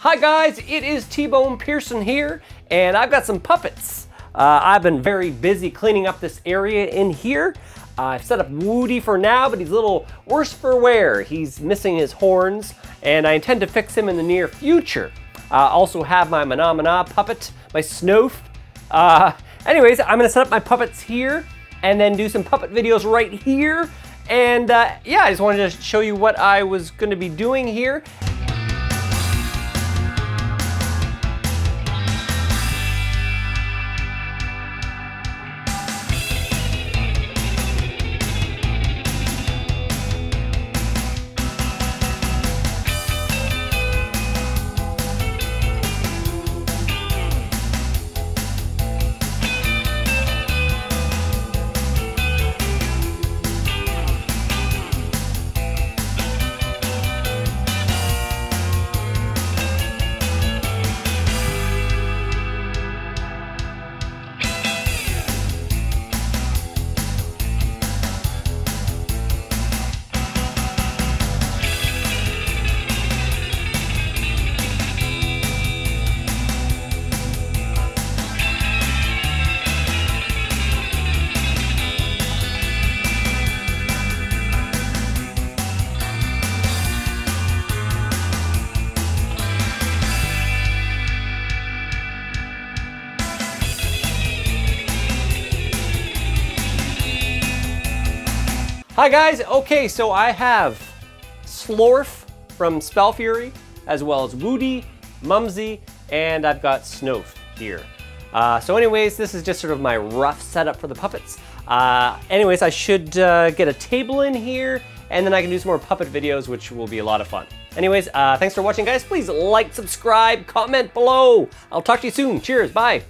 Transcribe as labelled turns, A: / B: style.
A: Hi guys, it is tbonepearson here, and I've got some puppets. I've been very busy cleaning up this area in here. I've set up Wooty for now, but he's a little worse for wear. He's missing his horns, and I intend to fix him in the near future. I also have my Mana puppet, my Slorf. Anyways, I'm gonna set up my puppets here, and then do some puppet videos right here. And yeah, I just wanted to show you what I was gonna be doing here. Hi guys, okay, so I have Slorf from Spell Fury, as well as Wooty, Mumsy, and I've got Slorf here. So anyways, this is just sort of my rough setup for the puppets. Anyways, I should get a table in here, and then I can do some more puppet videos, which will be a lot of fun. Anyways, thanks for watching guys. Please like, subscribe, comment below. I'll talk to you soon. Cheers, bye.